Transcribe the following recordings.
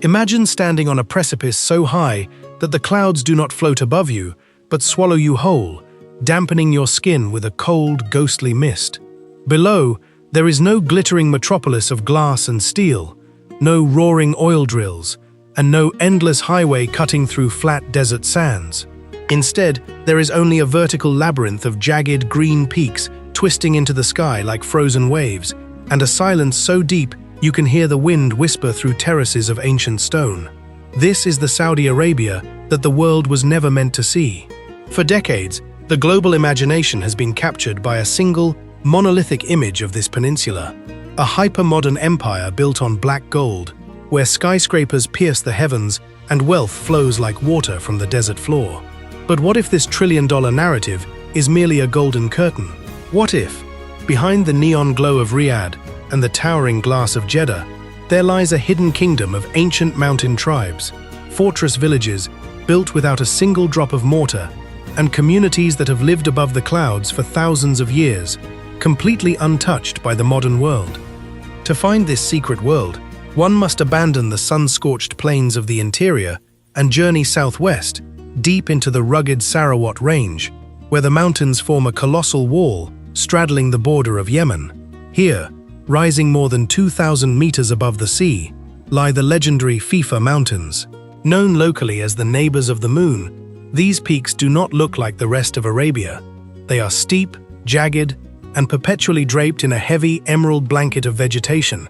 Imagine standing on a precipice so high that the clouds do not float above you, but swallow you whole, dampening your skin with a cold, ghostly mist. Below, there is no glittering metropolis of glass and steel, no roaring oil drills, and no endless highway cutting through flat desert sands. Instead, there is only a vertical labyrinth of jagged green peaks twisting into the sky like frozen waves, and a silence so deep you can hear the wind whisper through terraces of ancient stone. This is the Saudi Arabia that the world was never meant to see. For decades, the global imagination has been captured by a single, monolithic image of this peninsula, a hyper-modern empire built on black gold, where skyscrapers pierce the heavens and wealth flows like water from the desert floor. But what if this trillion-dollar narrative is merely a golden curtain? What if, behind the neon glow of Riyadh and the towering glass of Jeddah, there lies a hidden kingdom of ancient mountain tribes, fortress villages built without a single drop of mortar, and communities that have lived above the clouds for thousands of years, completely untouched by the modern world? To find this secret world, one must abandon the sun-scorched plains of the interior and journey southwest, deep into the rugged Sarawat Range, where the mountains form a colossal wall straddling the border of Yemen. Here, rising more than 2,000 meters above the sea, lie the legendary FIFA Mountains. Known locally as the neighbors of the moon, these peaks do not look like the rest of Arabia. They are steep, jagged, and perpetually draped in a heavy emerald blanket of vegetation,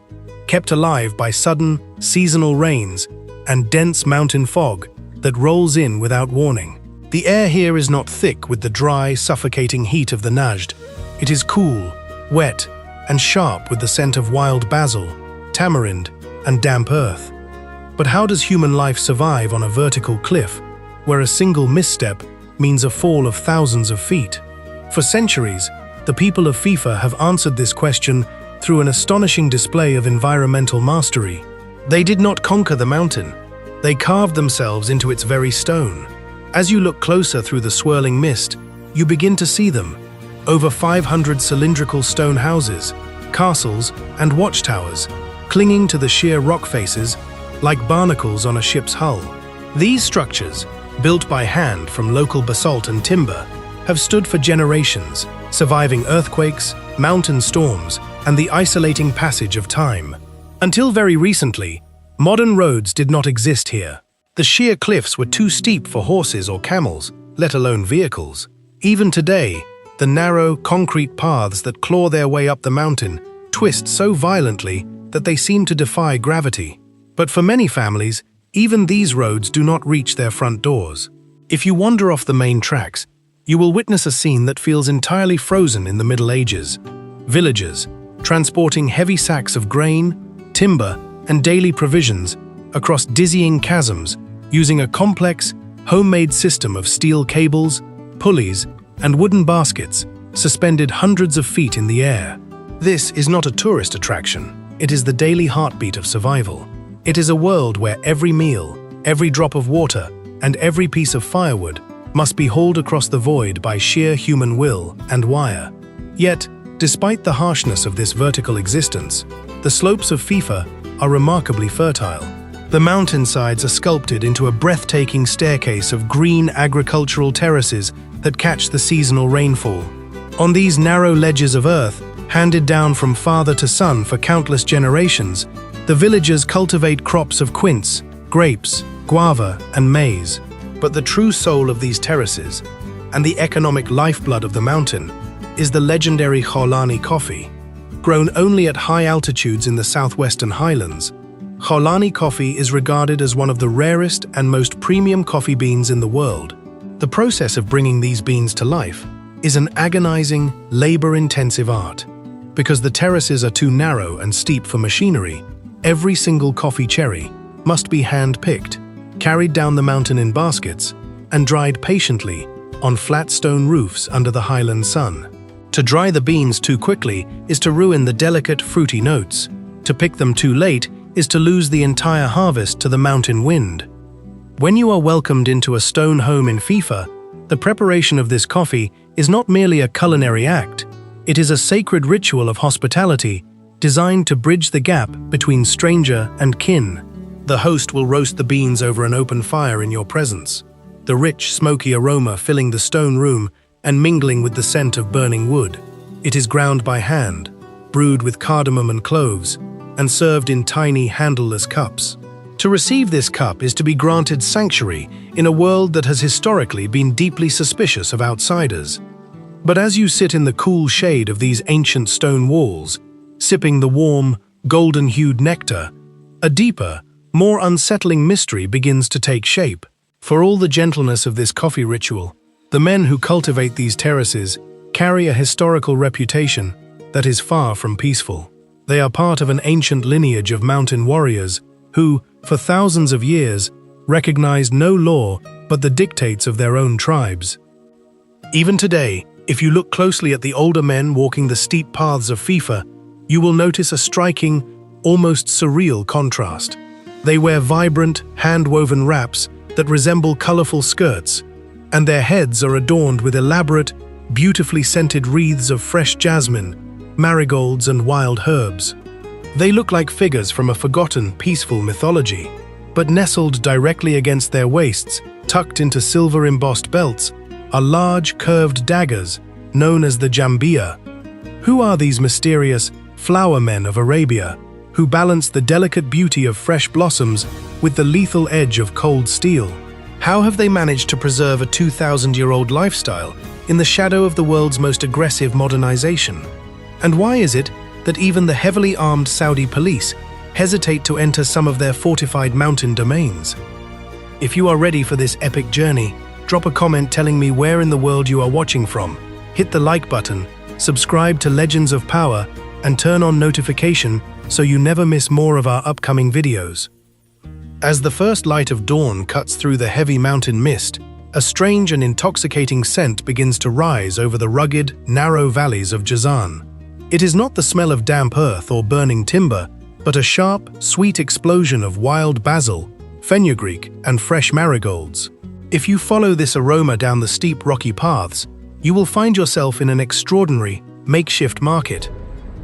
kept alive by sudden, seasonal rains and dense mountain fog that rolls in without warning. The air here is not thick with the dry, suffocating heat of the Najd. It is cool, wet, and sharp with the scent of wild basil, tamarind, and damp earth. But how does human life survive on a vertical cliff, where a single misstep means a fall of thousands of feet? For centuries, the people of FIFA have answered this question through an astonishing display of environmental mastery. They did not conquer the mountain. They carved themselves into its very stone. As you look closer through the swirling mist, you begin to see them. Over 500 cylindrical stone houses, castles, and watchtowers, clinging to the sheer rock faces like barnacles on a ship's hull. These structures, built by hand from local basalt and timber, have stood for generations, surviving earthquakes, mountain storms, and the isolating passage of time. Until very recently, modern roads did not exist here. The sheer cliffs were too steep for horses or camels, let alone vehicles. Even today, the narrow, concrete paths that claw their way up the mountain twist so violently that they seem to defy gravity. But for many families, even these roads do not reach their front doors. If you wander off the main tracks, you will witness a scene that feels entirely frozen in the Middle Ages. Villagers, transporting heavy sacks of grain, timber, and daily provisions across dizzying chasms using a complex, homemade system of steel cables, pulleys, and wooden baskets suspended hundreds of feet in the air. This is not a tourist attraction. It is the daily heartbeat of survival. It is a world where every meal, every drop of water, and every piece of firewood must be hauled across the void by sheer human will and wire. Yet, despite the harshness of this vertical existence, the slopes of FIFA are remarkably fertile. The mountainsides are sculpted into a breathtaking staircase of green agricultural terraces that catch the seasonal rainfall. On these narrow ledges of earth, handed down from father to son for countless generations, the villagers cultivate crops of quince, grapes, guava, and maize. But the true soul of these terraces, and the economic lifeblood of the mountain, is the legendary Khawlani coffee. Grown only at high altitudes in the southwestern highlands, Khawlani coffee is regarded as one of the rarest and most premium coffee beans in the world. The process of bringing these beans to life is an agonizing, labor-intensive art. Because the terraces are too narrow and steep for machinery, every single coffee cherry must be hand-picked, carried down the mountain in baskets, and dried patiently on flat stone roofs under the highland sun. To dry the beans too quickly is to ruin the delicate, fruity notes. To pick them too late is to lose the entire harvest to the mountain wind. When you are welcomed into a stone home in FIFA, the preparation of this coffee is not merely a culinary act. It is a sacred ritual of hospitality designed to bridge the gap between stranger and kin. The host will roast the beans over an open fire in your presence, the rich, smoky aroma filling the stone room and mingling with the scent of burning wood. It is ground by hand, brewed with cardamom and cloves, and served in tiny, handleless cups. To receive this cup is to be granted sanctuary in a world that has historically been deeply suspicious of outsiders. But as you sit in the cool shade of these ancient stone walls, sipping the warm, golden-hued nectar, a deeper, more unsettling mystery begins to take shape. For all the gentleness of this coffee ritual, the men who cultivate these terraces carry a historical reputation that is far from peaceful. They are part of an ancient lineage of mountain warriors who, for thousands of years, recognized no law but the dictates of their own tribes. Even today, if you look closely at the older men walking the steep paths of FIFA, you will notice a striking, almost surreal contrast. They wear vibrant, hand-woven wraps that resemble colorful skirts, and their heads are adorned with elaborate, beautifully scented wreaths of fresh jasmine, marigolds, and wild herbs. They look like figures from a forgotten, peaceful mythology, but nestled directly against their waists, tucked into silver-embossed belts, are large, curved daggers known as the jambia. Who are these mysterious flower men of Arabia, who balance the delicate beauty of fresh blossoms with the lethal edge of cold steel? How have they managed to preserve a 2,000-year-old lifestyle in the shadow of the world's most aggressive modernization? And why is it that even the heavily armed Saudi police hesitate to enter some of their fortified mountain domains? If you are ready for this epic journey, drop a comment telling me where in the world you are watching from. Hit the like button, subscribe to Legends of Power, and turn on notification so you never miss more of our upcoming videos. As the first light of dawn cuts through the heavy mountain mist, a strange and intoxicating scent begins to rise over the rugged, narrow valleys of Jazan. It is not the smell of damp earth or burning timber, but a sharp, sweet explosion of wild basil, fenugreek, and fresh marigolds. If you follow this aroma down the steep rocky paths, you will find yourself in an extraordinary, makeshift market.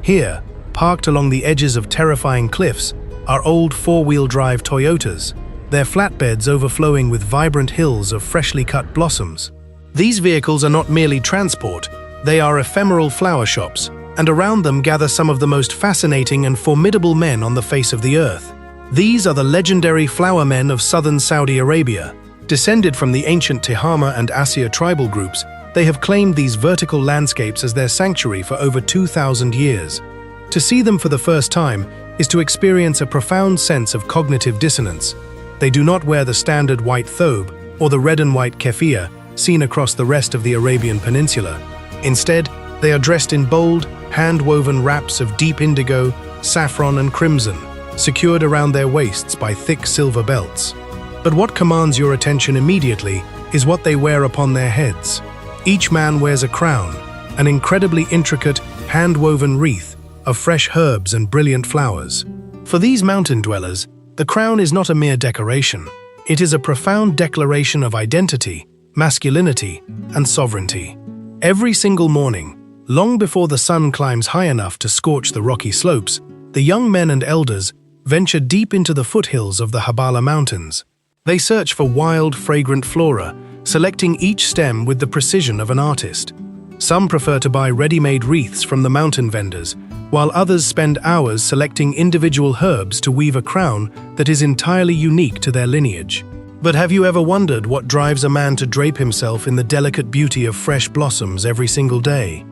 Here, parked along the edges of terrifying cliffs, are old four-wheel drive Toyotas, their flatbeds overflowing with vibrant hills of freshly cut blossoms. These vehicles are not merely transport, they are ephemeral flower shops, and around them gather some of the most fascinating and formidable men on the face of the earth. These are the legendary flower men of southern Saudi Arabia. Descended from the ancient Tihama and Asir tribal groups, they have claimed these vertical landscapes as their sanctuary for over 2,000 years. To see them for the first time is to experience a profound sense of cognitive dissonance. They do not wear the standard white thobe or the red and white keffiyeh seen across the rest of the Arabian Peninsula. Instead, they are dressed in bold, hand-woven wraps of deep indigo, saffron, and crimson, secured around their waists by thick silver belts. But what commands your attention immediately is what they wear upon their heads. Each man wears a crown, an incredibly intricate, hand-woven wreath of fresh herbs and brilliant flowers. For these mountain dwellers, the crown is not a mere decoration. It is a profound declaration of identity, masculinity, and sovereignty. Every single morning, long before the sun climbs high enough to scorch the rocky slopes, the young men and elders venture deep into the foothills of the Habala Mountains. They search for wild, fragrant flora, selecting each stem with the precision of an artist. Some prefer to buy ready-made wreaths from the mountain vendors, while others spend hours selecting individual herbs to weave a crown that is entirely unique to their lineage. But have you ever wondered what drives a man to drape himself in the delicate beauty of fresh blossoms every single day?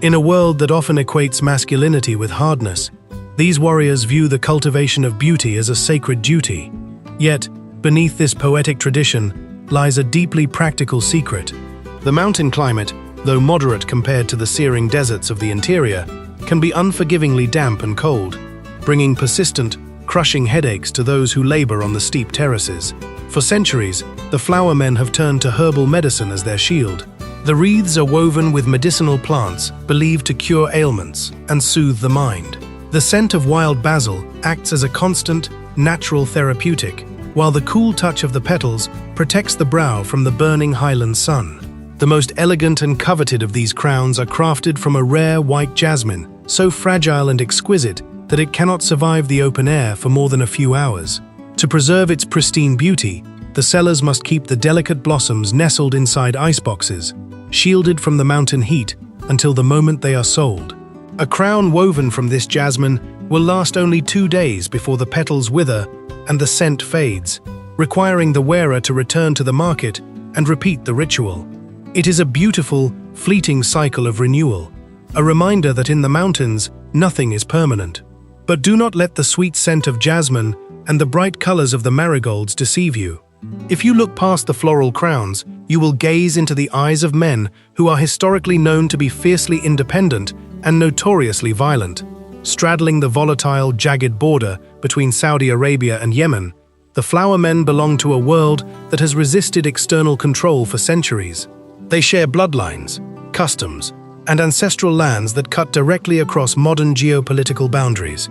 In a world that often equates masculinity with hardness, these warriors view the cultivation of beauty as a sacred duty. Yet, beneath this poetic tradition lies a deeply practical secret. The mountain climate, though moderate compared to the searing deserts of the interior, can be unforgivingly damp and cold, bringing persistent, crushing headaches to those who labor on the steep terraces. For centuries, the flower men have turned to herbal medicine as their shield. The wreaths are woven with medicinal plants believed to cure ailments and soothe the mind. The scent of wild basil acts as a constant, natural therapeutic, while the cool touch of the petals protects the brow from the burning highland sun. The most elegant and coveted of these crowns are crafted from a rare white jasmine, so fragile and exquisite that it cannot survive the open air for more than a few hours. To preserve its pristine beauty, the sellers must keep the delicate blossoms nestled inside iceboxes, shielded from the mountain heat until the moment they are sold. A crown woven from this jasmine will last only 2 days before the petals wither and the scent fades, requiring the wearer to return to the market and repeat the ritual. It is a beautiful, fleeting cycle of renewal, a reminder that in the mountains, nothing is permanent. But do not let the sweet scent of jasmine and the bright colors of the marigolds deceive you. If you look past the floral crowns, you will gaze into the eyes of men who are historically known to be fiercely independent and notoriously violent. Straddling the volatile, jagged border between Saudi Arabia and Yemen, the flower men belong to a world that has resisted external control for centuries. They share bloodlines, customs, and ancestral lands that cut directly across modern geopolitical boundaries,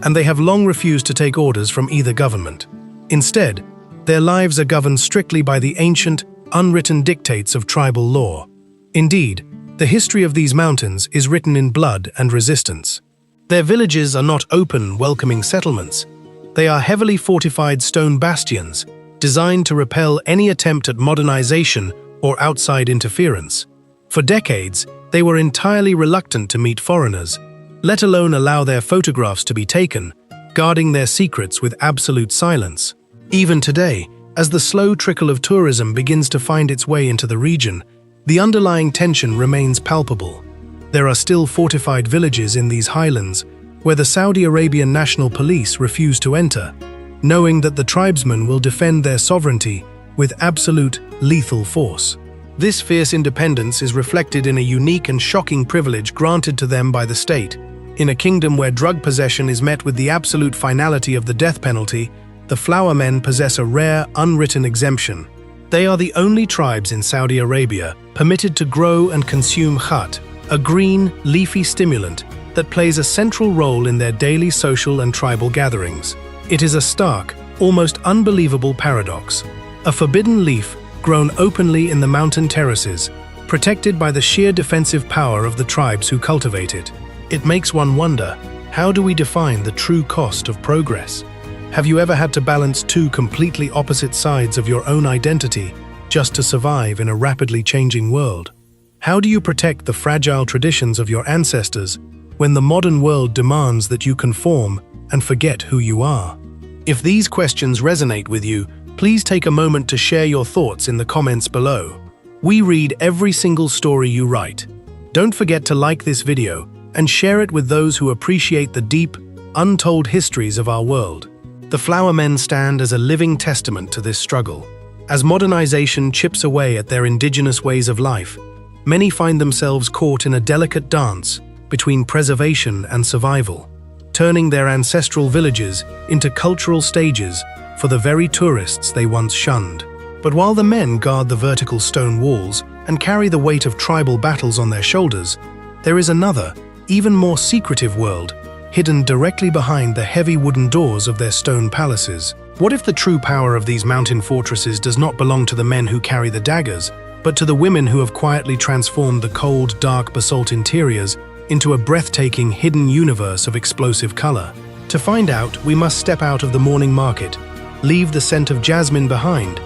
and they have long refused to take orders from either government. Instead, their lives are governed strictly by the ancient, unwritten dictates of tribal law. Indeed, the history of these mountains is written in blood and resistance. Their villages are not open, welcoming settlements. They are heavily fortified stone bastions, designed to repel any attempt at modernization or outside interference. For decades, they were entirely reluctant to meet foreigners, let alone allow their photographs to be taken, guarding their secrets with absolute silence. Even today, as the slow trickle of tourism begins to find its way into the region, the underlying tension remains palpable. There are still fortified villages in these highlands where the Saudi Arabian National Police refuse to enter, knowing that the tribesmen will defend their sovereignty with absolute, lethal force. This fierce independence is reflected in a unique and shocking privilege granted to them by the state. In a kingdom where drug possession is met with the absolute finality of the death penalty, the flower men possess a rare, unwritten exemption. They are the only tribes in Saudi Arabia permitted to grow and consume khat, a green, leafy stimulant that plays a central role in their daily social and tribal gatherings. It is a stark, almost unbelievable paradox. A forbidden leaf grown openly in the mountain terraces, protected by the sheer defensive power of the tribes who cultivate it. It makes one wonder, how do we define the true cost of progress? Have you ever had to balance two completely opposite sides of your own identity just to survive in a rapidly changing world? How do you protect the fragile traditions of your ancestors when the modern world demands that you conform and forget who you are? If these questions resonate with you, please take a moment to share your thoughts in the comments below. We read every single story you write. Don't forget to like this video and share it with those who appreciate the deep, untold histories of our world. The flower men stand as a living testament to this struggle. As modernization chips away at their indigenous ways of life, many find themselves caught in a delicate dance between preservation and survival, turning their ancestral villages into cultural stages for the very tourists they once shunned. But while the men guard the vertical stone walls and carry the weight of tribal battles on their shoulders, there is another, even more secretive world, hidden directly behind the heavy wooden doors of their stone palaces. What if the true power of these mountain fortresses does not belong to the men who carry the daggers, but to the women who have quietly transformed the cold, dark basalt interiors into a breathtaking, hidden universe of explosive color? To find out, we must step out of the morning market, leave the scent of jasmine behind,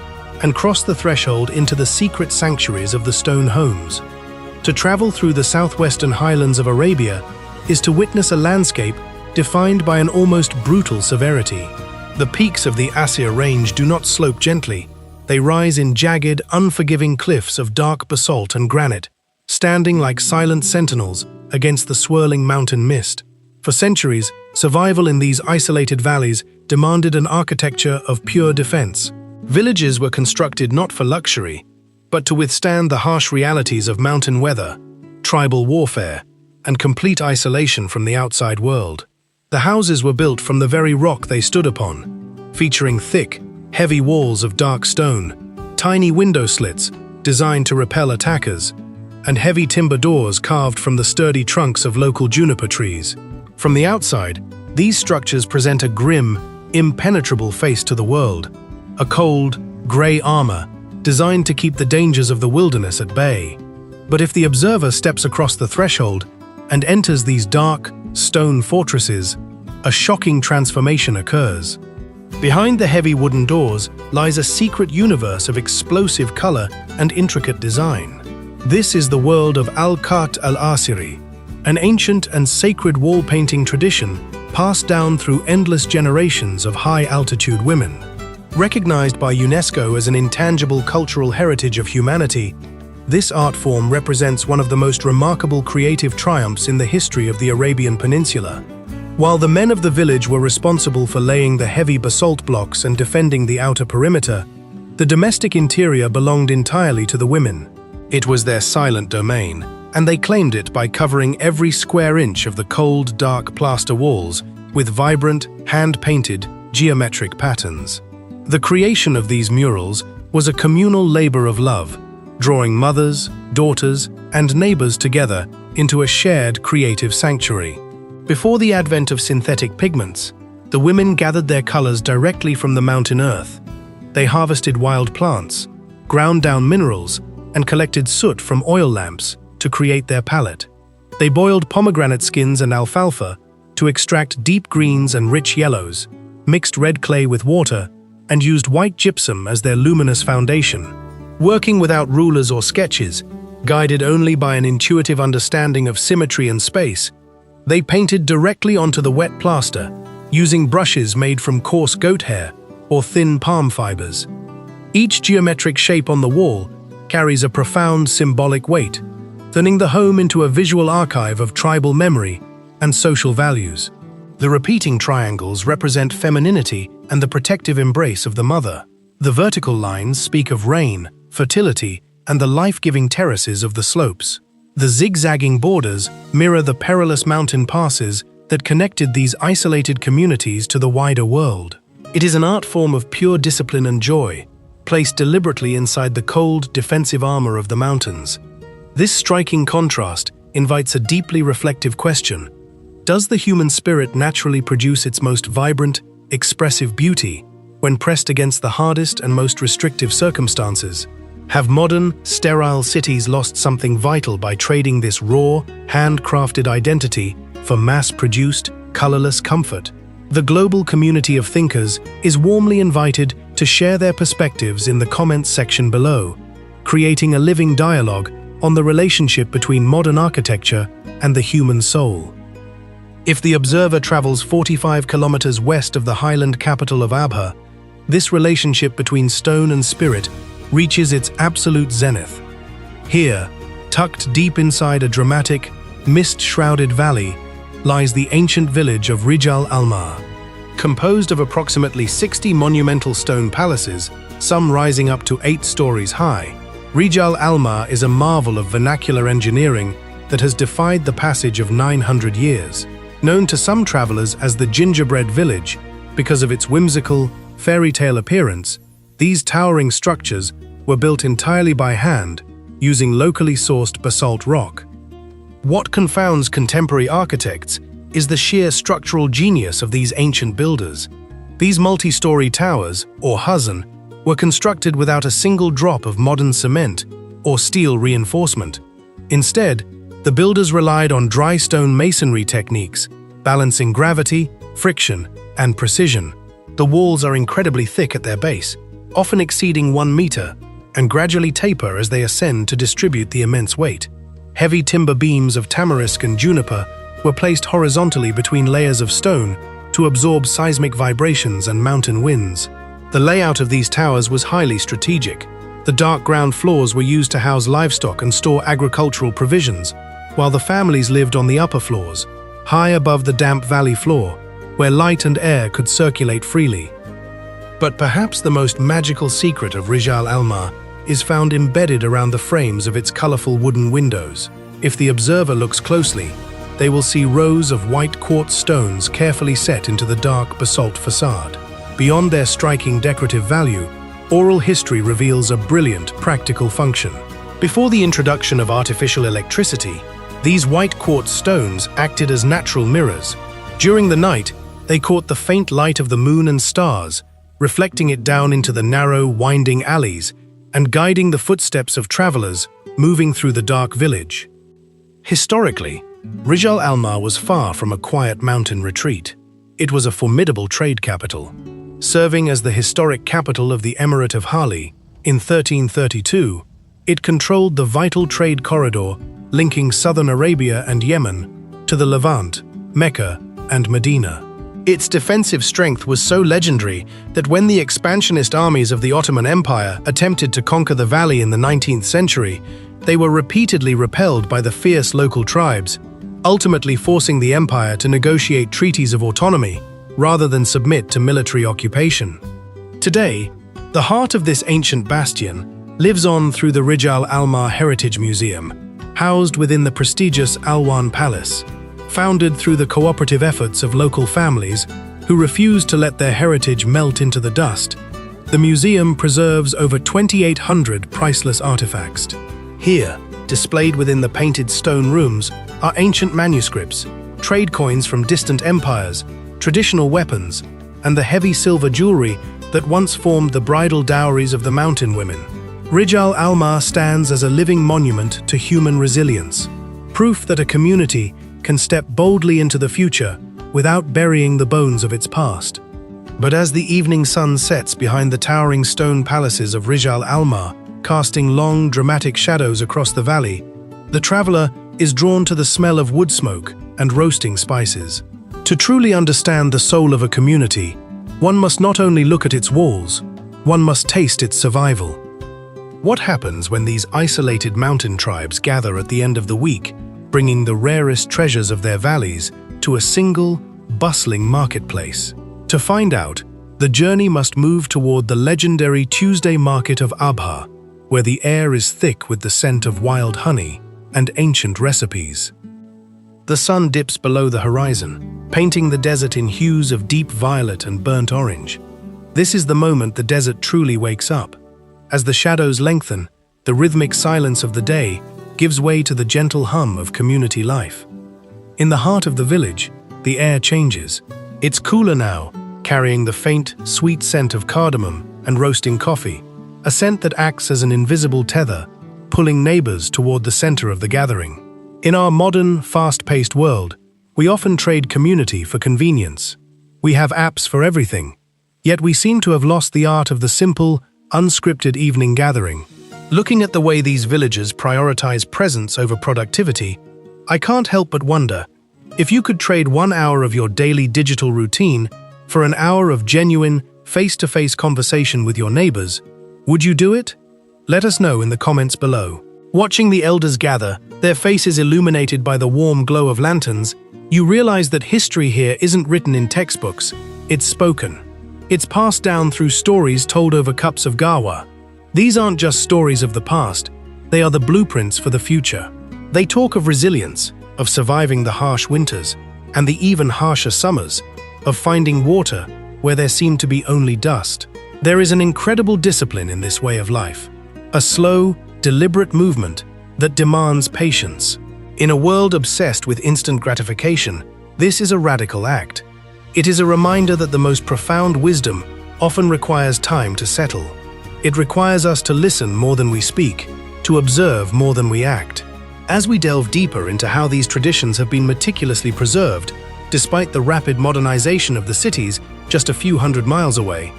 and cross the threshold into the secret sanctuaries of the stone homes. To travel through the southwestern highlands of Arabia is to witness a landscape defined by an almost brutal severity. The peaks of the Asir Range do not slope gently. They rise in jagged, unforgiving cliffs of dark basalt and granite, standing like silent sentinels against the swirling mountain mist. For centuries, survival in these isolated valleys demanded an architecture of pure defense. Villages were constructed not for luxury, but to withstand the harsh realities of mountain weather, tribal warfare, and complete isolation from the outside world. The houses were built from the very rock they stood upon, featuring thick, heavy walls of dark stone, tiny window slits designed to repel attackers, and heavy timber doors carved from the sturdy trunks of local juniper trees. From the outside, these structures present a grim, impenetrable face to the world, a cold, grey armor designed to keep the dangers of the wilderness at bay. But if the observer steps across the threshold and enters these dark, stone fortresses, a shocking transformation occurs. Behind the heavy wooden doors lies a secret universe of explosive color and intricate design. This is the world of Al-Khat al-Asiri, an ancient and sacred wall painting tradition passed down through endless generations of high-altitude women. Recognized by UNESCO as an intangible cultural heritage of humanity, this art form represents one of the most remarkable creative triumphs in the history of the Arabian Peninsula. While the men of the village were responsible for laying the heavy basalt blocks and defending the outer perimeter, the domestic interior belonged entirely to the women. It was their silent domain, and they claimed it by covering every square inch of the cold, dark plaster walls with vibrant, hand-painted, geometric patterns. The creation of these murals was a communal labor of love, drawing mothers, daughters, and neighbors together into a shared creative sanctuary. Before the advent of synthetic pigments, the women gathered their colors directly from the mountain earth. They harvested wild plants, ground down minerals, and collected soot from oil lamps to create their palette. They boiled pomegranate skins and alfalfa to extract deep greens and rich yellows, mixed red clay with water, and used white gypsum as their luminous foundation. Working without rulers or sketches, guided only by an intuitive understanding of symmetry and space, they painted directly onto the wet plaster, using brushes made from coarse goat hair or thin palm fibers. Each geometric shape on the wall carries a profound symbolic weight, turning the home into a visual archive of tribal memory and social values. The repeating triangles represent femininity and the protective embrace of the mother. The vertical lines speak of rain, fertility, and the life-giving terraces of the slopes. The zigzagging borders mirror the perilous mountain passes that connected these isolated communities to the wider world. It is an art form of pure discipline and joy, placed deliberately inside the cold, defensive armor of the mountains. This striking contrast invites a deeply reflective question. Does the human spirit naturally produce its most vibrant, expressive beauty when pressed against the hardest and most restrictive circumstances? Have modern, sterile cities lost something vital by trading this raw, handcrafted identity for mass-produced, colorless comfort? The global community of thinkers is warmly invited to share their perspectives in the comments section below, creating a living dialogue on the relationship between modern architecture and the human soul. If the observer travels 45 kilometers west of the highland capital of Abha, this relationship between stone and spirit reaches its absolute zenith. Here, tucked deep inside a dramatic, mist-shrouded valley, lies the ancient village of Rial Almar. Composed of approximately 60 monumental stone palaces, some rising up to 8 stories high, Rial Almar is a marvel of vernacular engineering that has defied the passage of 900 years. Known to some travelers as the gingerbread village because of its whimsical, fairy tale appearance, these towering structures were built entirely by hand, using locally sourced basalt rock. What confounds contemporary architects is the sheer structural genius of these ancient builders. These multi-story towers, or Hazan, were constructed without a single drop of modern cement or steel reinforcement. Instead, the builders relied on dry stone masonry techniques, balancing gravity, friction, and precision. The walls are incredibly thick at their base, often exceeding 1 meter, and gradually taper as they ascend to distribute the immense weight. Heavy timber beams of tamarisk and juniper were placed horizontally between layers of stone to absorb seismic vibrations and mountain winds. The layout of these towers was highly strategic. The dark ground floors were used to house livestock and store agricultural provisions, while the families lived on the upper floors, high above the damp valley floor, where light and air could circulate freely. But perhaps the most magical secret of Rial Almar is found embedded around the frames of its colorful wooden windows. If the observer looks closely, they will see rows of white quartz stones carefully set into the dark basalt facade. Beyond their striking decorative value, oral history reveals a brilliant practical function. Before the introduction of artificial electricity, these white quartz stones acted as natural mirrors. During the night, they caught the faint light of the moon and stars, reflecting it down into the narrow, winding alleys and guiding the footsteps of travelers moving through the dark village. Historically, Rial Almar was far from a quiet mountain retreat. It was a formidable trade capital. Serving as the historic capital of the Emirate of Hali in 1332, it controlled the vital trade corridor linking southern Arabia and Yemen to the Levant, Mecca, and Medina. Its defensive strength was so legendary that when the expansionist armies of the Ottoman Empire attempted to conquer the valley in the 19th century, they were repeatedly repelled by the fierce local tribes, ultimately forcing the empire to negotiate treaties of autonomy rather than submit to military occupation. Today, the heart of this ancient bastion lives on through the Rial Almar Heritage Museum, housed within the prestigious Alwan Palace. Founded through the cooperative efforts of local families who refuse to let their heritage melt into the dust, the museum preserves over 2,800 priceless artifacts. Here, displayed within the painted stone rooms, are ancient manuscripts, trade coins from distant empires, traditional weapons, and the heavy silver jewelry that once formed the bridal dowries of the mountain women. Rial Almar stands as a living monument to human resilience, proof that a community can step boldly into the future without burying the bones of its past. But as the evening sun sets behind the towering stone palaces of Rial Almar, casting long, dramatic shadows across the valley, the traveler is drawn to the smell of wood smoke and roasting spices. To truly understand the soul of a community, one must not only look at its walls, one must taste its survival. What happens when these isolated mountain tribes gather at the end of the week, bringing the rarest treasures of their valleys to a single, bustling marketplace? To find out, the journey must move toward the legendary Tuesday market of Abha, where the air is thick with the scent of wild honey and ancient recipes. The sun dips below the horizon, painting the desert in hues of deep violet and burnt orange. This is the moment the desert truly wakes up. As the shadows lengthen, the rhythmic silence of the day gives way to the gentle hum of community life. In the heart of the village, the air changes. It's cooler now, carrying the faint, sweet scent of cardamom and roasting coffee, a scent that acts as an invisible tether, pulling neighbors toward the center of the gathering. In our modern, fast-paced world, we often trade community for convenience. We have apps for everything, yet we seem to have lost the art of the simple, unscripted evening gathering. Looking at the way these villagers prioritize presence over productivity, I can't help but wonder, if you could trade 1 hour of your daily digital routine for an hour of genuine, face-to-face conversation with your neighbors, would you do it? Let us know in the comments below. Watching the elders gather, their faces illuminated by the warm glow of lanterns, you realize that history here isn't written in textbooks, it's spoken. It's passed down through stories told over cups of gawa. These aren't just stories of the past, they are the blueprints for the future. They talk of resilience, of surviving the harsh winters, and the even harsher summers, of finding water where there seemed to be only dust. There is an incredible discipline in this way of life, a slow, deliberate movement that demands patience. In a world obsessed with instant gratification, this is a radical act. It is a reminder that the most profound wisdom often requires time to settle. It requires us to listen more than we speak, to observe more than we act. As we delve deeper into how these traditions have been meticulously preserved, despite the rapid modernization of the cities just a few hundred miles away,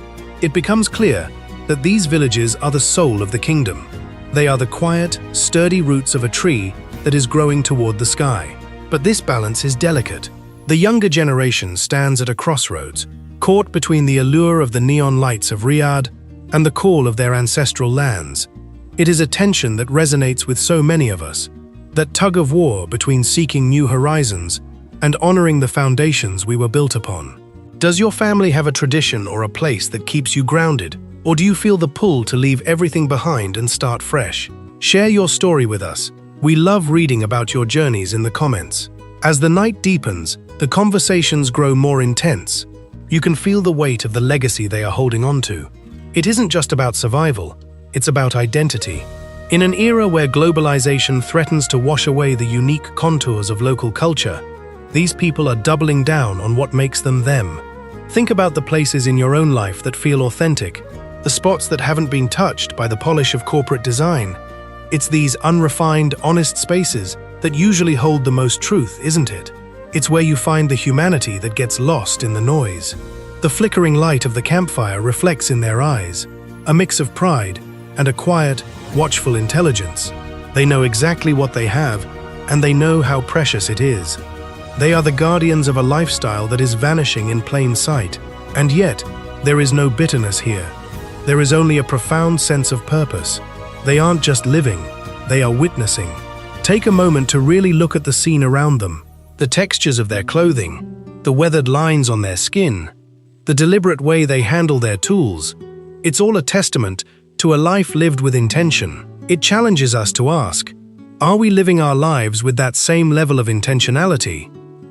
it becomes clear that these villages are the soul of the kingdom. They are the quiet, sturdy roots of a tree that is growing toward the sky. But this balance is delicate. The younger generation stands at a crossroads, caught between the allure of the neon lights of Riyadh and the call of their ancestral lands. It is a tension that resonates with so many of us, that tug of war between seeking new horizons and honoring the foundations we were built upon. Does your family have a tradition or a place that keeps you grounded, or do you feel the pull to leave everything behind and start fresh? Share your story with us. We love reading about your journeys in the comments. As the night deepens, the conversations grow more intense. You can feel the weight of the legacy they are holding on to. It isn't just about survival, it's about identity. In an era where globalization threatens to wash away the unique contours of local culture, these people are doubling down on what makes them them. Think about the places in your own life that feel authentic, the spots that haven't been touched by the polish of corporate design. It's these unrefined, honest spaces that usually hold the most truth, isn't it? It's where you find the humanity that gets lost in the noise. The flickering light of the campfire reflects in their eyes, a mix of pride and a quiet, watchful intelligence. They know exactly what they have, and they know how precious it is. They are the guardians of a lifestyle that is vanishing in plain sight. And yet, there is no bitterness here. There is only a profound sense of purpose. They aren't just living, they are witnessing. Take a moment to really look at the scene around them. The textures of their clothing, the weathered lines on their skin, the deliberate way they handle their tools. It's all a testament to a life lived with intention. It challenges us to ask, are we living our lives with that same level of intentionality?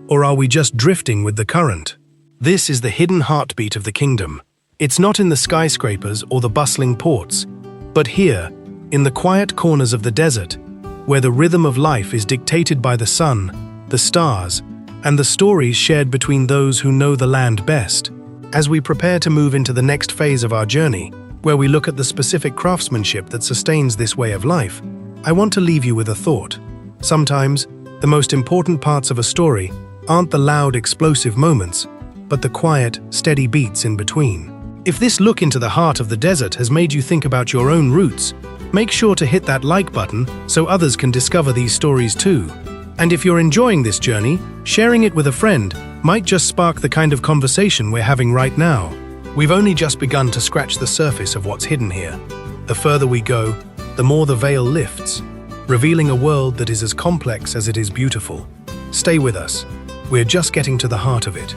Or are we just drifting with the current? This is the hidden heartbeat of the kingdom. It's not in the skyscrapers or the bustling ports, but here, in the quiet corners of the desert, where the rhythm of life is dictated by the sun, the stars, and the stories shared between those who know the land best. As we prepare to move into the next phase of our journey, where we look at the specific craftsmanship that sustains this way of life, I want to leave you with a thought. Sometimes, the most important parts of a story aren't the loud, explosive moments, but the quiet, steady beats in between. If this look into the heart of the desert has made you think about your own roots, make sure to hit that like button so others can discover these stories too. And if you're enjoying this journey, sharing it with a friend might just spark the kind of conversation we're having right now. We've only just begun to scratch the surface of what's hidden here. The further we go, the more the veil lifts, revealing a world that is as complex as it is beautiful. Stay with us. We're just getting to the heart of it.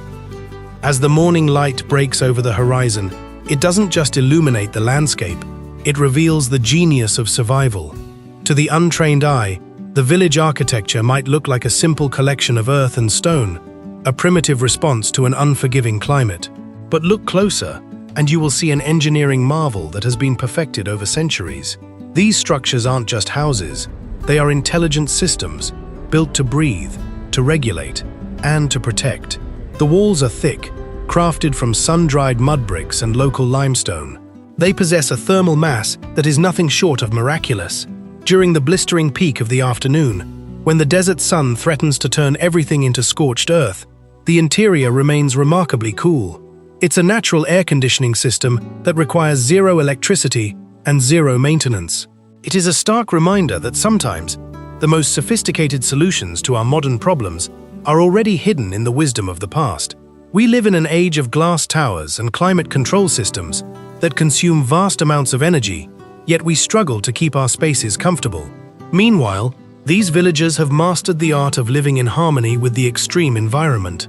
As the morning light breaks over the horizon, it doesn't just illuminate the landscape, it reveals the genius of survival. To the untrained eye, the village architecture might look like a simple collection of earth and stone, a primitive response to an unforgiving climate. But look closer, and you will see an engineering marvel that has been perfected over centuries. These structures aren't just houses, they are intelligent systems, built to breathe, to regulate, and to protect. The walls are thick, crafted from sun-dried mud bricks and local limestone. They possess a thermal mass that is nothing short of miraculous. During the blistering peak of the afternoon, when the desert sun threatens to turn everything into scorched earth, the interior remains remarkably cool. It's a natural air conditioning system that requires zero electricity and zero maintenance. It is a stark reminder that sometimes the most sophisticated solutions to our modern problems are already hidden in the wisdom of the past. We live in an age of glass towers and climate control systems that consume vast amounts of energy, yet we struggle to keep our spaces comfortable. Meanwhile, these villagers have mastered the art of living in harmony with the extreme environment.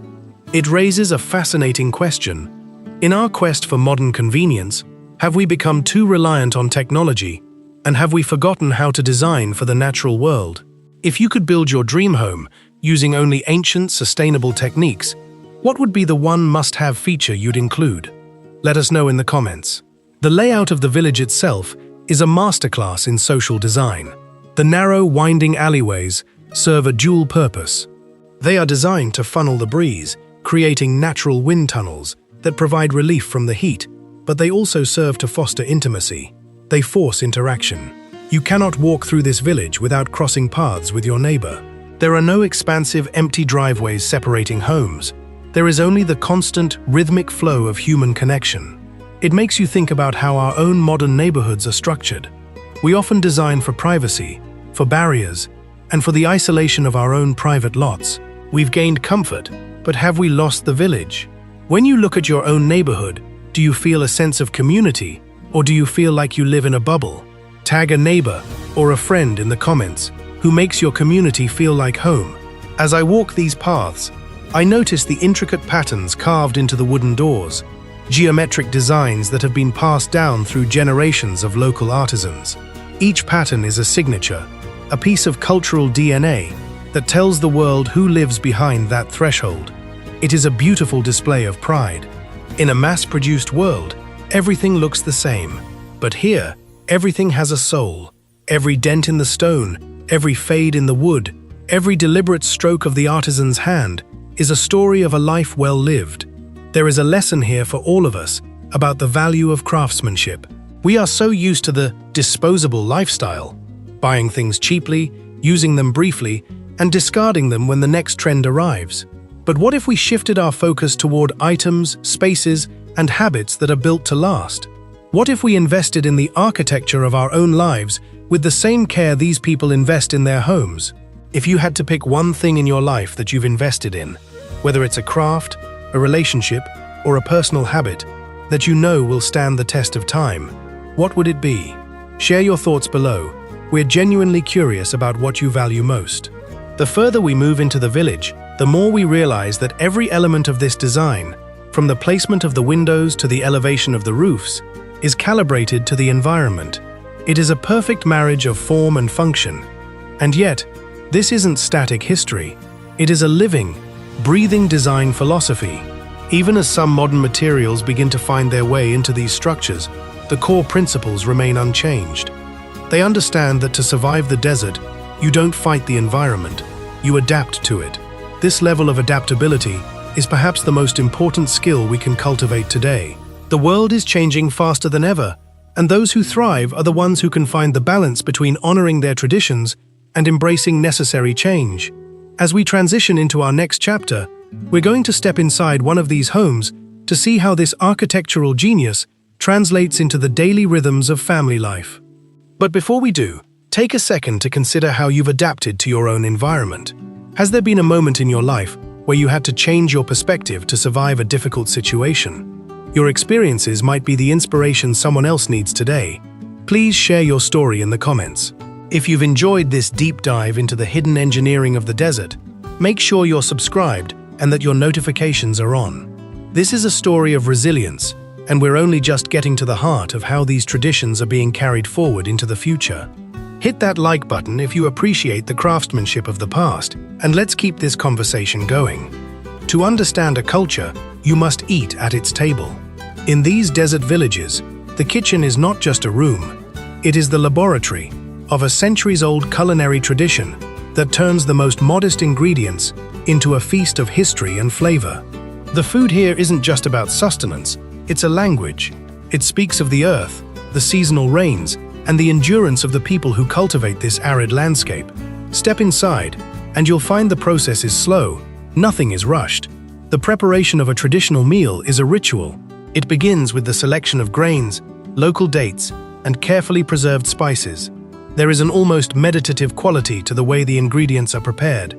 It raises a fascinating question. In our quest for modern convenience, have we become too reliant on technology, and have we forgotten how to design for the natural world? If you could build your dream home using only ancient, sustainable techniques, what would be the one must-have feature you'd include? Let us know in the comments. The layout of the village itself is a masterclass in social design. The narrow, winding alleyways serve a dual purpose. They are designed to funnel the breeze, creating natural wind tunnels that provide relief from the heat, but they also serve to foster intimacy. They force interaction. You cannot walk through this village without crossing paths with your neighbor. There are no expansive, empty driveways separating homes. There is only the constant, rhythmic flow of human connection. It makes you think about how our own modern neighborhoods are structured. We often design for privacy, for barriers, and for the isolation of our own private lots. We've gained comfort, but have we lost the village? When you look at your own neighborhood, do you feel a sense of community, or do you feel like you live in a bubble? Tag a neighbor or a friend in the comments who makes your community feel like home. As I walk these paths, I notice the intricate patterns carved into the wooden doors, geometric designs that have been passed down through generations of local artisans. Each pattern is a signature, a piece of cultural DNA that tells the world who lives behind that threshold. It is a beautiful display of pride. In a mass-produced world, everything looks the same. But here, everything has a soul. Every dent in the stone, every fade in the wood, every deliberate stroke of the artisan's hand is a story of a life well lived. There is a lesson here for all of us about the value of craftsmanship. We are so used to the disposable lifestyle, buying things cheaply, using them briefly, and discarding them when the next trend arrives. But what if we shifted our focus toward items, spaces, and habits that are built to last? What if we invested in the architecture of our own lives with the same care these people invest in their homes? If you had to pick one thing in your life that you've invested in, whether it's a craft, a relationship, or a personal habit that you know will stand the test of time, what would it be? Share your thoughts below. We're genuinely curious about what you value most. The further we move into the village, the more we realize that every element of this design, from the placement of the windows to the elevation of the roofs, is calibrated to the environment. It is a perfect marriage of form and function. And yet, this isn't static history. It is a living, breathing design philosophy. Even as some modern materials begin to find their way into these structures, the core principles remain unchanged. They understand that to survive the desert, you don't fight the environment, you adapt to it. This level of adaptability is perhaps the most important skill we can cultivate today. The world is changing faster than ever, and those who thrive are the ones who can find the balance between honoring their traditions and embracing necessary change. As we transition into our next chapter, we're going to step inside one of these homes to see how this architectural genius translates into the daily rhythms of family life. But before we do, take a second to consider how you've adapted to your own environment. Has there been a moment in your life where you had to change your perspective to survive a difficult situation? Your experiences might be the inspiration someone else needs today. Please share your story in the comments. If you've enjoyed this deep dive into the hidden engineering of the desert, make sure you're subscribed and that your notifications are on. This is a story of resilience, and we're only just getting to the heart of how these traditions are being carried forward into the future. Hit that like button if you appreciate the craftsmanship of the past, and let's keep this conversation going. To understand a culture, you must eat at its table. In these desert villages, the kitchen is not just a room, it is the laboratory of a centuries-old culinary tradition that turns the most modest ingredients into a feast of history and flavor. The food here isn't just about sustenance, it's a language. It speaks of the earth, the seasonal rains, and the endurance of the people who cultivate this arid landscape. Step inside, and you'll find the process is slow, nothing is rushed. The preparation of a traditional meal is a ritual. It begins with the selection of grains, local dates, and carefully preserved spices. There is an almost meditative quality to the way the ingredients are prepared.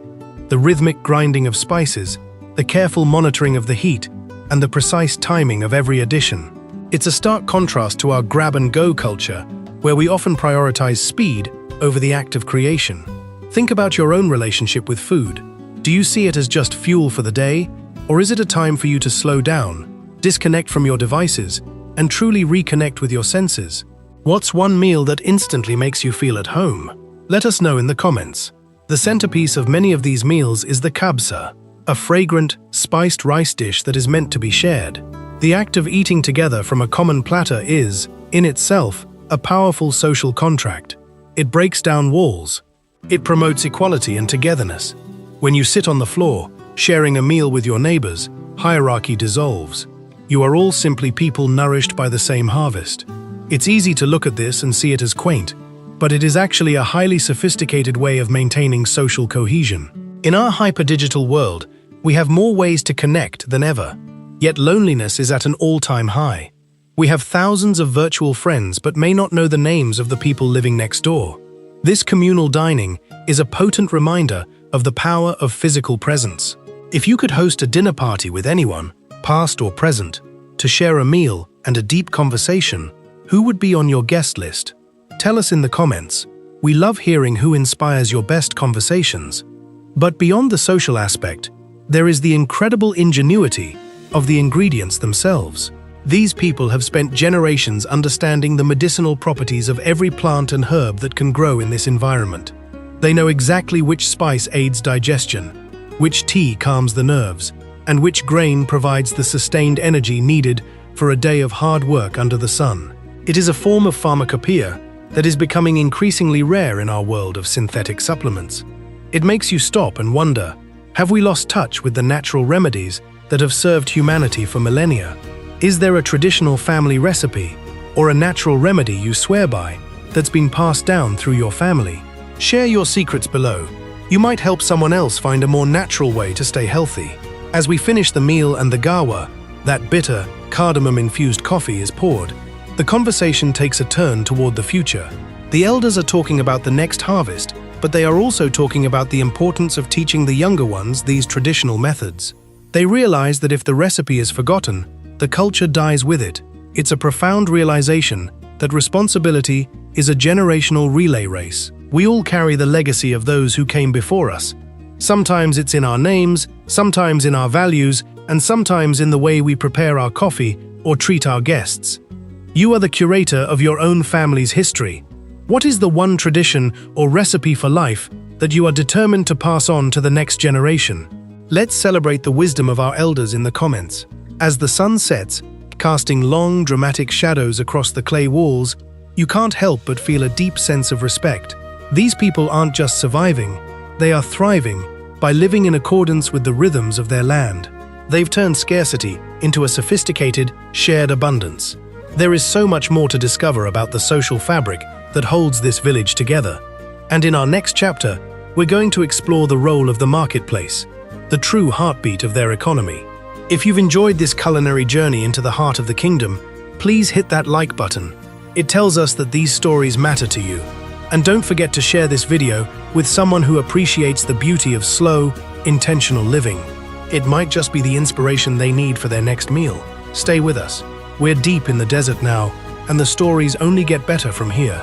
The rhythmic grinding of spices, the careful monitoring of the heat, and the precise timing of every addition. It's a stark contrast to our grab-and-go culture, where we often prioritize speed over the act of creation. Think about your own relationship with food. Do you see it as just fuel for the day, or is it a time for you to slow down, disconnect from your devices, and truly reconnect with your senses? What's one meal that instantly makes you feel at home? Let us know in the comments. The centerpiece of many of these meals is the Kabsa, a fragrant, spiced rice dish that is meant to be shared. The act of eating together from a common platter is, in itself, a powerful social contract. It breaks down walls. It promotes equality and togetherness. When you sit on the floor, sharing a meal with your neighbors, hierarchy dissolves. You are all simply people nourished by the same harvest. It's easy to look at this and see it as quaint, but it is actually a highly sophisticated way of maintaining social cohesion. In our hyper-digital world, we have more ways to connect than ever, yet loneliness is at an all-time high. We have thousands of virtual friends but may not know the names of the people living next door. This communal dining is a potent reminder of the power of physical presence. If you could host a dinner party with anyone, past or present, to share a meal and a deep conversation, who would be on your guest list? Tell us in the comments. We love hearing who inspires your best conversations. But beyond the social aspect, there is the incredible ingenuity of the ingredients themselves. These people have spent generations understanding the medicinal properties of every plant and herb that can grow in this environment. They know exactly which spice aids digestion, which tea calms the nerves, and which grain provides the sustained energy needed for a day of hard work under the sun. It is a form of pharmacopoeia that is becoming increasingly rare in our world of synthetic supplements. It makes you stop and wonder, have we lost touch with the natural remedies that have served humanity for millennia? Is there a traditional family recipe or a natural remedy you swear by that's been passed down through your family? Share your secrets below. You might help someone else find a more natural way to stay healthy. As we finish the meal and the gawa, that bitter, cardamom-infused coffee is poured, the conversation takes a turn toward the future. The elders are talking about the next harvest, but they are also talking about the importance of teaching the younger ones these traditional methods. They realize that if the recipe is forgotten, the culture dies with it. It's a profound realization that responsibility is a generational relay race. We all carry the legacy of those who came before us. Sometimes it's in our names, sometimes in our values, and sometimes in the way we prepare our coffee or treat our guests. You are the curator of your own family's history. What is the one tradition or recipe for life that you are determined to pass on to the next generation? Let's celebrate the wisdom of our elders in the comments. As the sun sets, casting long, dramatic shadows across the clay walls, you can't help but feel a deep sense of respect. These people aren't just surviving, they are thriving by living in accordance with the rhythms of their land. They've turned scarcity into a sophisticated, shared abundance. There is so much more to discover about the social fabric that holds this village together. And in our next chapter, we're going to explore the role of the marketplace, the true heartbeat of their economy. If you've enjoyed this culinary journey into the heart of the kingdom, please hit that like button. It tells us that these stories matter to you. And don't forget to share this video with someone who appreciates the beauty of slow, intentional living. It might just be the inspiration they need for their next meal. Stay with us. We're deep in the desert now, and the stories only get better from here.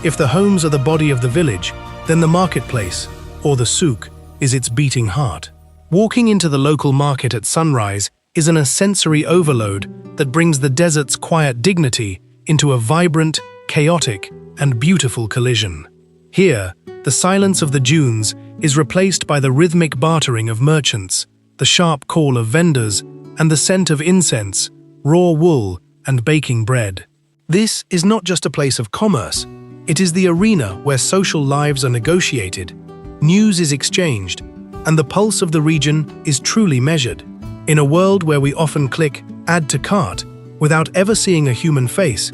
If the homes are the body of the village, then the marketplace, or the souk, is its beating heart. Walking into the local market at sunrise is a sensory overload that brings the desert's quiet dignity into a vibrant, chaotic, and beautiful collision. Here, the silence of the dunes is replaced by the rhythmic bartering of merchants, the sharp call of vendors, and the scent of incense, raw wool, and baking bread. This is not just a place of commerce, it is the arena where social lives are negotiated, news is exchanged, and the pulse of the region is truly measured. In a world where we often click "add to cart" without ever seeing a human face,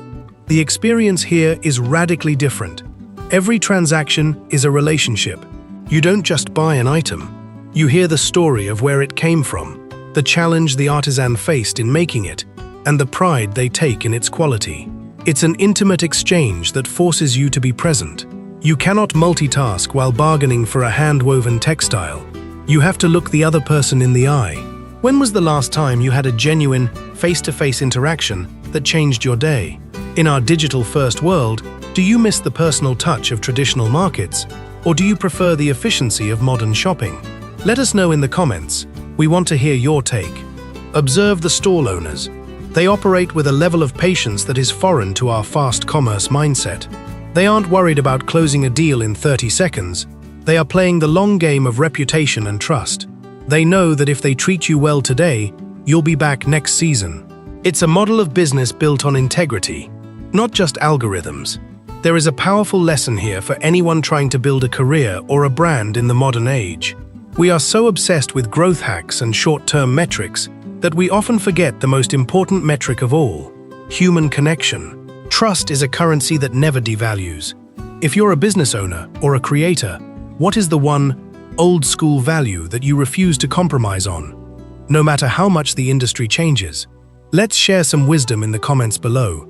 the experience here is radically different. Every transaction is a relationship. You don't just buy an item. You hear the story of where it came from, the challenge the artisan faced in making it, and the pride they take in its quality. It's an intimate exchange that forces you to be present. You cannot multitask while bargaining for a hand-woven textile. You have to look the other person in the eye. When was the last time you had a genuine, face-to-face interaction that changed your day? In our digital-first world, do you miss the personal touch of traditional markets, or do you prefer the efficiency of modern shopping? Let us know in the comments. We want to hear your take. Observe the stall owners. They operate with a level of patience that is foreign to our fast commerce mindset. They aren't worried about closing a deal in 30 seconds. They are playing the long game of reputation and trust. They know that if they treat you well today, you'll be back next season. It's a model of business built on integrity, not just algorithms. There is a powerful lesson here for anyone trying to build a career or a brand in the modern age. We are so obsessed with growth hacks and short-term metrics that we often forget the most important metric of all: human connection. Trust is a currency that never devalues. If you're a business owner or a creator, what is the one old-school value that you refuse to compromise on, no matter how much the industry changes? Let's share some wisdom in the comments below.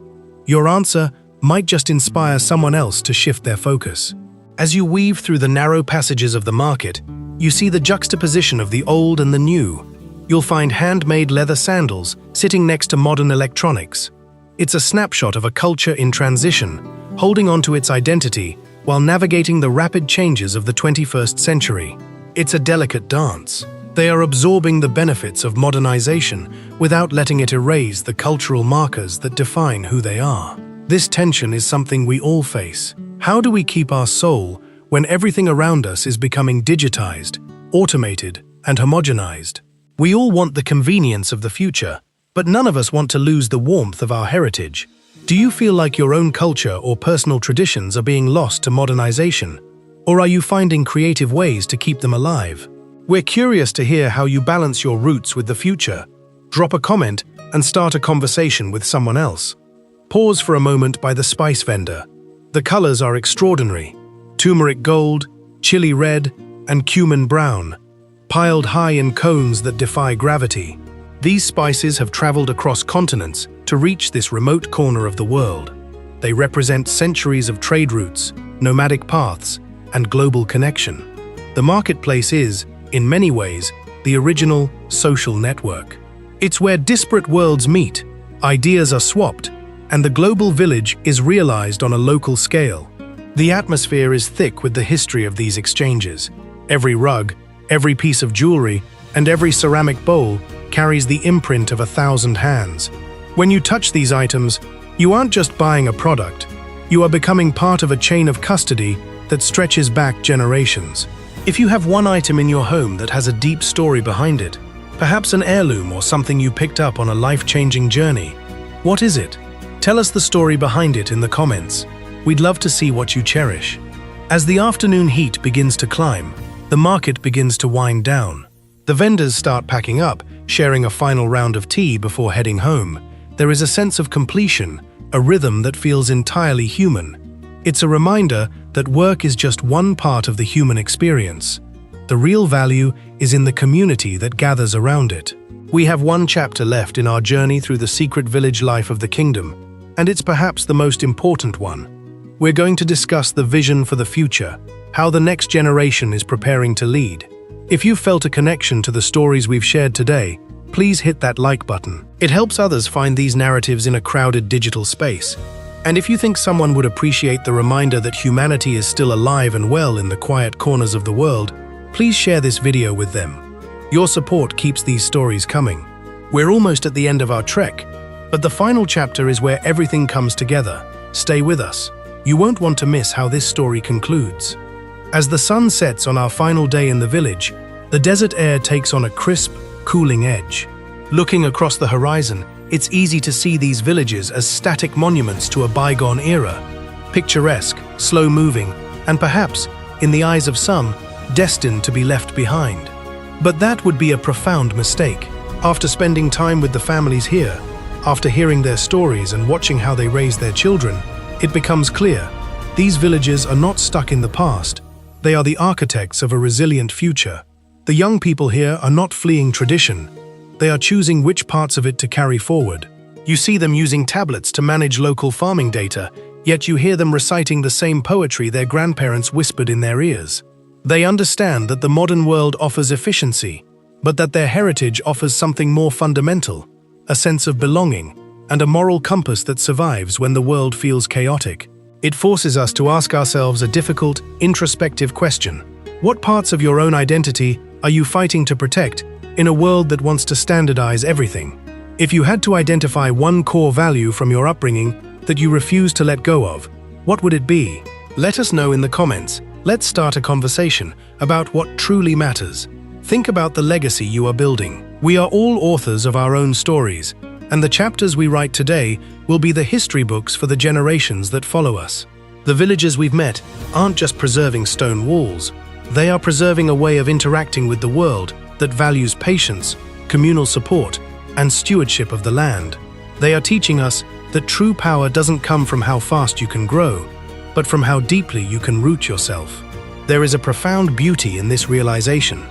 Your answer might just inspire someone else to shift their focus. As you weave through the narrow passages of the market, you see the juxtaposition of the old and the new. You'll find handmade leather sandals sitting next to modern electronics. It's a snapshot of a culture in transition, holding on to its identity while navigating the rapid changes of the 21st century. It's a delicate dance. They are absorbing the benefits of modernization without letting it erase the cultural markers that define who they are. This tension is something we all face. How do we keep our soul when everything around us is becoming digitized, automated, and homogenized? We all want the convenience of the future, but none of us want to lose the warmth of our heritage. Do you feel like your own culture or personal traditions are being lost to modernization? Or are you finding creative ways to keep them alive? We're curious to hear how you balance your roots with the future. Drop a comment and start a conversation with someone else. Pause for a moment by the spice vendor. The colors are extraordinary: turmeric gold, chili red, and cumin brown. piled high in cones that defy gravity. These spices have traveled across continents to reach this remote corner of the world. They represent centuries of trade routes, nomadic paths, and global connection. The marketplace is, in many ways, the original social network. It's where disparate worlds meet, ideas are swapped, and the global village is realized on a local scale. The atmosphere is thick with the history of these exchanges. Every rug, every piece of jewelry, and every ceramic bowl carries the imprint of 1,000 hands. When you touch these items, you aren't just buying a product, you are becoming part of a chain of custody that stretches back generations. If you have one item in your home that has a deep story behind it, perhaps an heirloom or something you picked up on a life-changing journey, what is it? Tell us the story behind it in the comments. We'd love to see what you cherish. As the afternoon heat begins to climb, the market begins to wind down. The vendors start packing up, sharing a final round of tea before heading home. There is a sense of completion, a rhythm that feels entirely human. It's a reminder that work is just one part of the human experience. The real value is in the community that gathers around it. We have one chapter left in our journey through the secret village life of the kingdom, and it's perhaps the most important one. We're going to discuss the vision for the future, how the next generation is preparing to lead. If you've felt a connection to the stories we've shared today, please hit that like button. It helps others find these narratives in a crowded digital space. And if you think someone would appreciate the reminder that humanity is still alive and well in the quiet corners of the world, please share this video with them. Your support keeps these stories coming. We're almost at the end of our trek, but the final chapter is where everything comes together. Stay with us. You won't want to miss how this story concludes. As the sun sets on our final day in the village, the desert air takes on a crisp, cooling edge. Looking across the horizon, it's easy to see these villages as static monuments to a bygone era, picturesque, slow-moving, and perhaps, in the eyes of some, destined to be left behind. But that would be a profound mistake. After spending time with the families here, after hearing their stories and watching how they raise their children, it becomes clear, these villages are not stuck in the past. They are the architects of a resilient future. The young people here are not fleeing tradition. They are choosing which parts of it to carry forward. You see them using tablets to manage local farming data, yet you hear them reciting the same poetry their grandparents whispered in their ears. They understand that the modern world offers efficiency, but that their heritage offers something more fundamental, a sense of belonging, and a moral compass that survives when the world feels chaotic. It forces us to ask ourselves a difficult, introspective question. What parts of your own identity are you fighting to protect in a world that wants to standardize everything? If you had to identify one core value from your upbringing that you refuse to let go of, what would it be? Let us know in the comments. Let's start a conversation about what truly matters. Think about the legacy you are building. We are all authors of our own stories, and the chapters we write today will be the history books for the generations that follow us. The villagers we've met aren't just preserving stone walls. They are preserving a way of interacting with the world that values patience, communal support, and stewardship of the land. They are teaching us that true power doesn't come from how fast you can grow, but from how deeply you can root yourself. There is a profound beauty in this realization.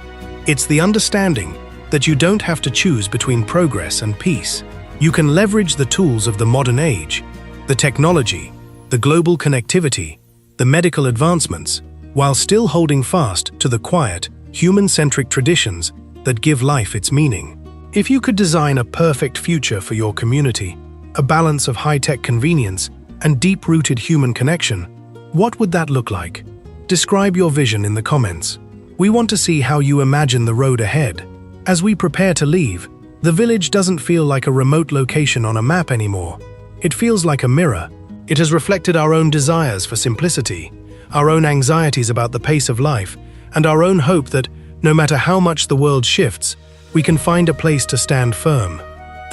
It's the understanding that you don't have to choose between progress and peace. You can leverage the tools of the modern age, the technology, the global connectivity, the medical advancements, while still holding fast to the quiet, human-centric traditions that give life its meaning. If you could design a perfect future for your community, a balance of high-tech convenience and deep-rooted human connection, what would that look like? Describe your vision in the comments. We want to see how you imagine the road ahead. As we prepare to leave, the village doesn't feel like a remote location on a map anymore. It feels like a mirror. It has reflected our own desires for simplicity, our own anxieties about the pace of life, and our own hope that, no matter how much the world shifts, we can find a place to stand firm.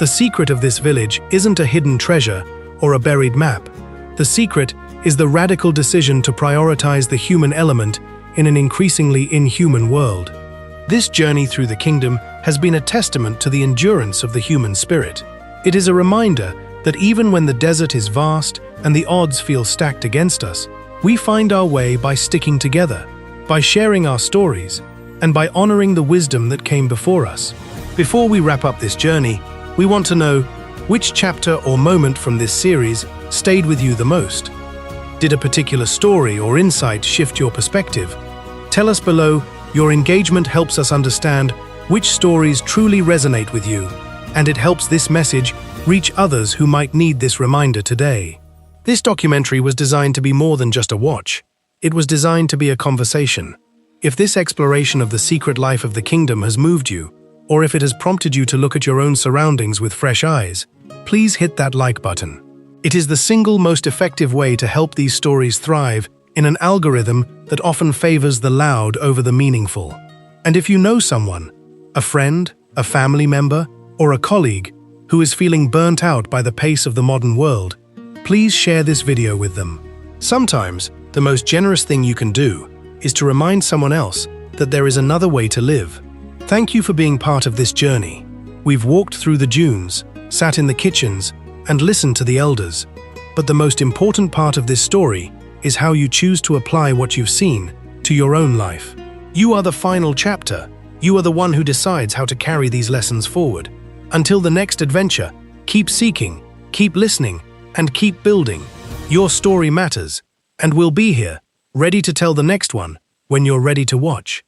The secret of this village isn't a hidden treasure or a buried map. The secret is the radical decision to prioritize the human element in an increasingly inhuman world. This journey through the kingdom has been a testament to the endurance of the human spirit. It is a reminder that even when the desert is vast and the odds feel stacked against us, we find our way by sticking together, by sharing our stories, and by honoring the wisdom that came before us. Before we wrap up this journey, we want to know which chapter or moment from this series stayed with you the most. Did a particular story or insight shift your perspective? Tell us below. Your engagement helps us understand which stories truly resonate with you, and it helps this message reach others who might need this reminder today. This documentary was designed to be more than just a watch. It was designed to be a conversation. If this exploration of the secret life of the kingdom has moved you, or if it has prompted you to look at your own surroundings with fresh eyes, please hit that like button. It is the single most effective way to help these stories thrive in an algorithm that often favors the loud over the meaningful. And if you know someone, a friend, a family member, or a colleague who is feeling burnt out by the pace of the modern world, please share this video with them. Sometimes, the most generous thing you can do is to remind someone else that there is another way to live. Thank you for being part of this journey. We've walked through the dunes, sat in the kitchens, and listened to the elders. But the most important part of this story is how you choose to apply what you've seen to your own life. You are the final chapter. You are the one who decides how to carry these lessons forward. Until the next adventure, keep seeking, keep listening, and keep building. Your story matters, and we'll be here, ready to tell the next one when you're ready to watch.